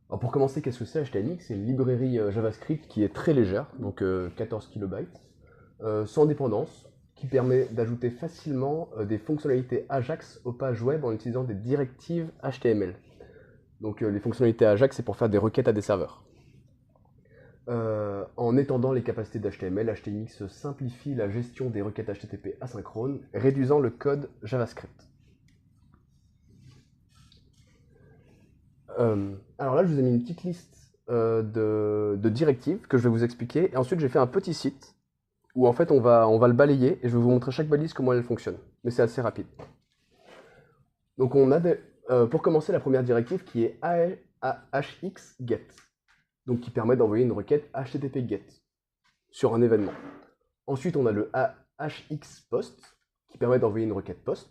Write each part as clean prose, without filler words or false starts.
Alors pour commencer, qu'est-ce que c'est HTMX? C'est une librairie JavaScript qui est très légère, donc 14 kilobytes, sans dépendance, qui permet d'ajouter facilement des fonctionnalités Ajax aux pages web en utilisant des directives HTML. Donc les fonctionnalités Ajax, c'est pour faire des requêtes à des serveurs. En étendant les capacités d'HTML, HTMX simplifie la gestion des requêtes HTTP asynchrones, réduisant le code JavaScript. Alors là, je vous ai mis une petite liste de directives que je vais vous expliquer. Et ensuite, j'ai fait un petit site où en fait, on va le balayer et je vais vous montrer chaque balise comment elle fonctionne. Mais c'est assez rapide. Donc on a pour commencer la première directive qui est hxget, donc qui permet d'envoyer une requête HTTP GET sur un événement. Ensuite, on a le hxpost qui permet d'envoyer une requête POST.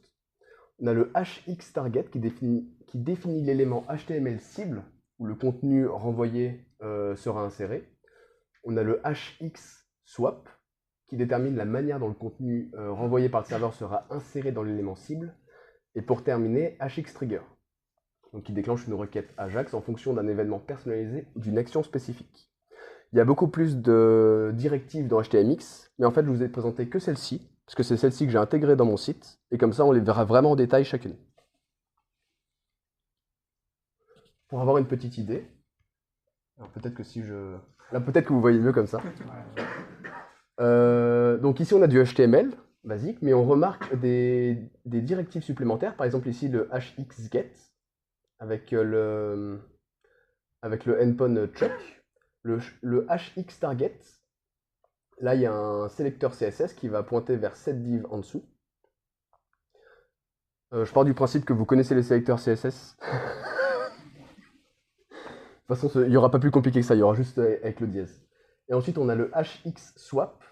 On a le hxtarget qui définit l'élément HTML cible où le contenu renvoyé sera inséré. On a le hxswap qui détermine la manière dont le contenu renvoyé par le serveur sera inséré dans l'élément cible. Et pour terminer, hxtrigger, donc qui déclenche une requête Ajax en fonction d'un événement personnalisé ou d'une action spécifique. Il y a beaucoup plus de directives dans HTMX, mais en fait je vous ai présenté que celle-ci, parce que c'est celle-ci que j'ai intégrée dans mon site, et comme ça on les verra vraiment en détail chacune. Pour avoir une petite idée, alors peut-être que si je... Là peut-être que vous voyez mieux comme ça. Donc ici on a du HTML basique, mais on remarque des directives supplémentaires, par exemple ici le hxget, avec le endpoint check, le hxtarget. Là, il y a un sélecteur CSS qui va pointer vers cette div en dessous. Je pars du principe que vous connaissez les sélecteurs CSS. De toute façon, il n'y aura pas plus compliqué que ça, il y aura juste avec le dièse. Et ensuite, on a le hxswap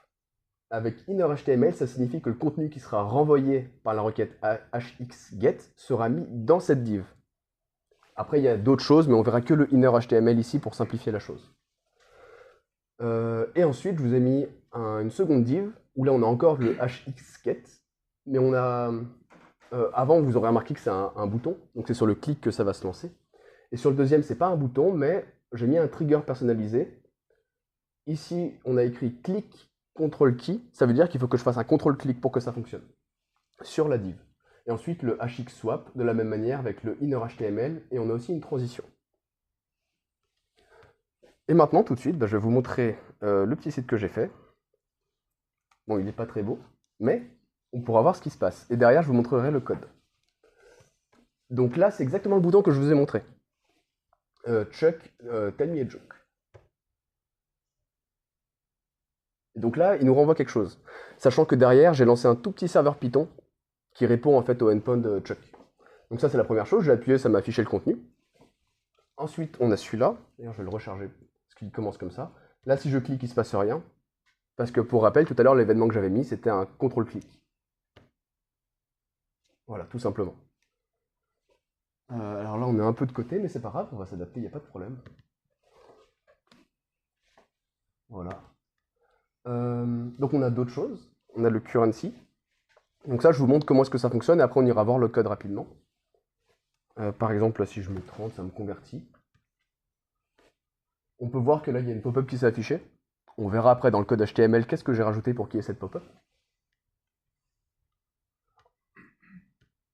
avec innerHTML. Ça signifie que le contenu qui sera renvoyé par la requête hxget sera mis dans cette div. Après, il y a d'autres choses, mais on verra que le innerHTML ici pour simplifier la chose. Et ensuite, je vous ai mis une seconde div, où là, on a encore le hxget, mais on a... avant, vous aurez remarqué que c'est un bouton, donc c'est sur le clic que ça va se lancer. Et sur le deuxième, c'est pas un bouton, mais j'ai mis un trigger personnalisé. Ici, on a écrit clic control key, ça veut dire qu'il faut que je fasse un contrôle clic pour que ça fonctionne, sur la div. Et ensuite, le hxswap, de la même manière, avec le innerHTML, et on a aussi une transition. Et maintenant, tout de suite, je vais vous montrer le petit site que j'ai fait. Bon, il n'est pas très beau, mais on pourra voir ce qui se passe. Et derrière, je vous montrerai le code. Donc là, c'est exactement le bouton que je vous ai montré. Chuck, tell me a joke. Et donc là, il nous renvoie quelque chose. Sachant que derrière, j'ai lancé un tout petit serveur Python qui répond en fait au endpoint de Chuck. Donc ça, c'est la première chose. J'ai appuyé, ça m'a affiché le contenu. Ensuite, on a celui-là. D'ailleurs, je vais le recharger parce qu'il commence comme ça. Là, si je clique, il ne se passe rien. Parce que pour rappel, tout à l'heure, l'événement que j'avais mis, c'était un contrôle-clic. Voilà, tout simplement. Alors là, on est un peu de côté, mais c'est pas grave, on va s'adapter, il n'y a pas de problème. Voilà. Donc on a d'autres choses. On a le currency. Donc ça, je vous montre comment est-ce que ça fonctionne, et après on ira voir le code rapidement. Par exemple, si je mets 30, ça me convertit. On peut voir que là, il y a une pop-up qui s'est affichée. On verra après dans le code HTML qu'est-ce que j'ai rajouté pour qu'il y ait cette pop-up.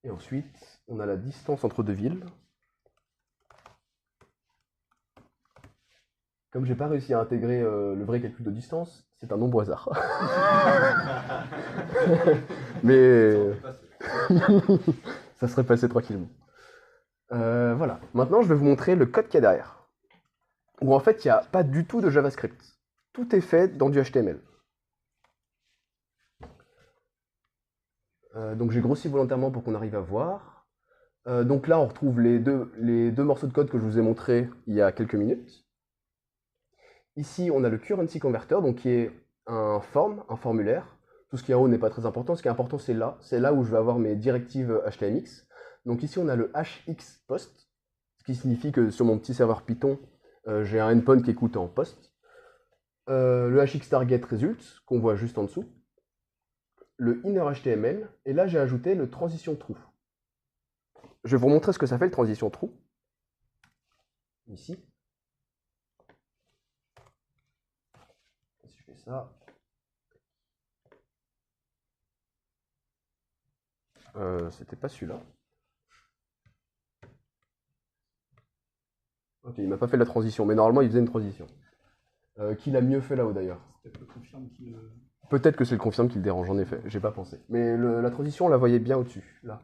Et ensuite, on a la distance entre deux villes. Comme j'ai pas réussi à intégrer le vrai calcul de distance, c'est un nombre au hasard. Mais ça serait passé tranquillement. Voilà. Maintenant, je vais vous montrer le code qu'il y a derrière. Où en fait, il n'y a pas du tout de JavaScript. Tout est fait dans du HTML. Donc j'ai grossi volontairement pour qu'on arrive à voir. Donc là, on retrouve les deux morceaux de code que je vous ai montrés il y a quelques minutes. Ici, on a le currency converter, donc qui est un formulaire. Tout ce qui est en haut n'est pas très important. Ce qui est important, c'est là. C'est là où je vais avoir mes directives HTMX. Donc ici, on a le hxpost, ce qui signifie que sur mon petit serveur Python, j'ai un endpoint qui écoute en post. Le hxtarget result, qu'on voit juste en dessous. le inner HTML, et là j'ai ajouté le transition true. Je vais vous montrer ce que ça fait le transition true. Ici. Si je fais ça. C'était pas celui-là. Ok, il m'a pas fait la transition, mais normalement il faisait une transition. Qui l'a mieux fait là-haut d'ailleurs? Peut-être que c'est le confirme qui le dérange, en effet, j'ai pas pensé. Mais la transition, on la voyait bien au-dessus, là.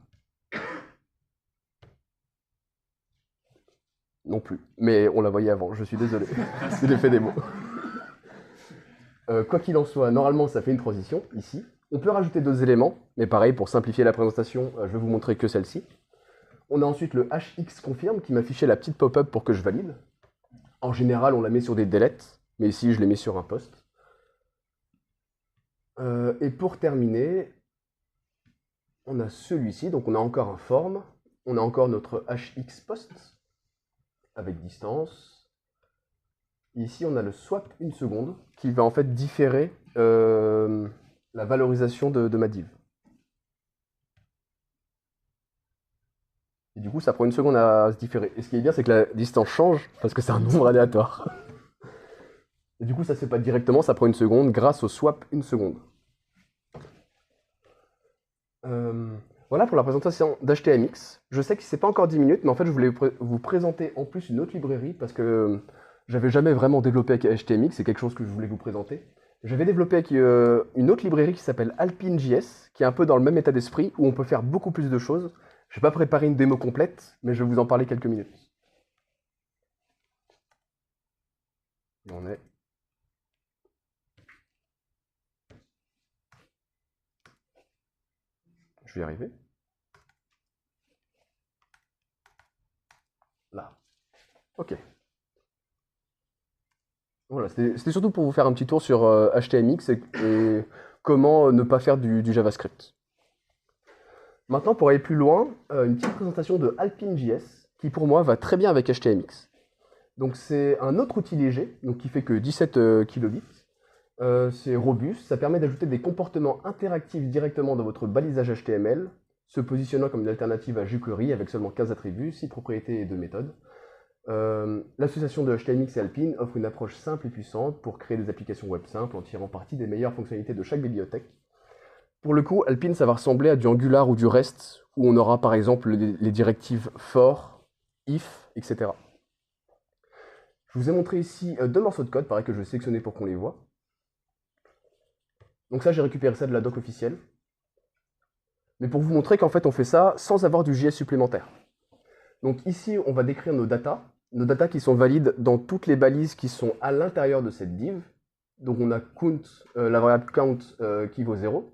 Non plus, mais on la voyait avant, je suis désolé. C'est l'effet des mots. Quoi qu'il en soit, normalement ça fait une transition, ici. On peut rajouter d'autres éléments, mais pareil, pour simplifier la présentation, je vais vous montrer que celle-ci. On a ensuite le HX confirme qui m'affichait la petite pop-up pour que je valide. En général, on la met sur des deletes, mais ici je l'ai mis sur un post. Et pour terminer, on a celui-ci, donc on a encore un form, on a encore notre HX post avec distance. Et ici, on a le swap 1 seconde qui va en fait différer la valorisation de ma div. Et du coup, ça prend 1 seconde à se différer. Et ce qui est bien, c'est que la distance change parce que c'est un nombre aléatoire. Et du coup, ça ne se fait pas directement, ça prend 1 seconde grâce au swap 1 seconde. Voilà pour la présentation d'HTMX. Je sais que c'est pas encore 10 minutes, mais en fait, je voulais vous présenter en plus une autre librairie parce que j'avais jamais vraiment développé avec HTMX, c'est quelque chose que je voulais vous présenter. J'avais développé avec une autre librairie qui s'appelle Alpine.js, qui est un peu dans le même état d'esprit, où on peut faire beaucoup plus de choses. Je n'ai pas préparé une démo complète, mais je vais vous en parler quelques minutes. On est. Je vais y arriver. Là. Ok. Voilà, c'était surtout pour vous faire un petit tour sur HTMX et comment ne pas faire du JavaScript. Maintenant, pour aller plus loin, une petite présentation de Alpine.js qui pour moi va très bien avec HTMX. Donc c'est un autre outil léger, donc qui fait que 17 kilobits. C'est robuste, ça permet d'ajouter des comportements interactifs directement dans votre balisage HTML, se positionnant comme une alternative à jQuery avec seulement 15 attributs, 6 propriétés et 2 méthodes. L'association de HTMX et Alpine offre une approche simple et puissante pour créer des applications web simples en tirant parti des meilleures fonctionnalités de chaque bibliothèque. Pour le coup, Alpine, ça va ressembler à du Angular ou du REST, où on aura par exemple les directives for, if, etc. Je vous ai montré ici 2 morceaux de code, pareil que je vais sélectionner pour qu'on les voit. Donc ça, j'ai récupéré ça de la doc officielle. Mais pour vous montrer qu'en fait, on fait ça sans avoir du JS supplémentaire. Donc ici, on va décrire nos datas qui sont valides dans toutes les balises qui sont à l'intérieur de cette div. Donc on a count, la variable count qui vaut 0.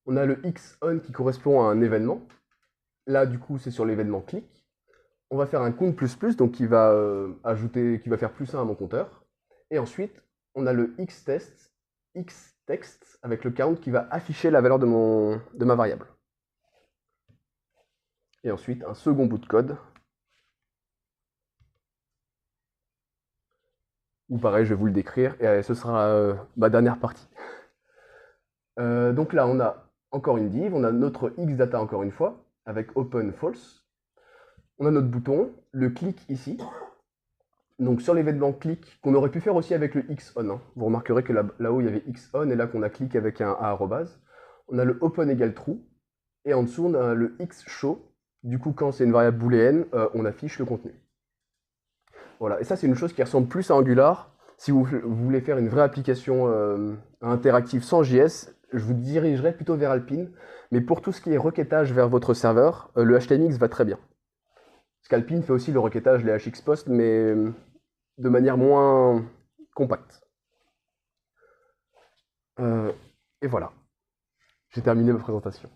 On a le xOn qui correspond à un événement. Là, du coup, c'est sur l'événement click. On va faire un count++, donc qui va faire +1 à mon compteur. Et ensuite, on a le xtext avec le count qui va afficher la valeur de ma variable. Et ensuite, un second bout de code. Ou pareil, je vais vous le décrire, et ce sera ma dernière partie. Donc là, on a encore une div, on a notre xdata encore une fois, avec open false. On a notre bouton, le click ici. Donc sur l'événement click, qu'on aurait pu faire aussi avec le xOn. Hein. Vous remarquerez que là-haut, il y avait xOn, et là qu'on a click avec un arrobase. On a le open égale true, et en dessous, on a le xshow. Du coup, quand c'est une variable booléenne, on affiche le contenu. Voilà, et ça, c'est une chose qui ressemble plus à Angular. Si vous voulez faire une vraie application interactive sans JS, je vous dirigerai plutôt vers Alpine. Mais pour tout ce qui est requêtage vers votre serveur, le HTMX va très bien. Parce qu'Alpine fait aussi le requêtage, les HXPost, mais de manière moins compacte. Et voilà, j'ai terminé ma présentation.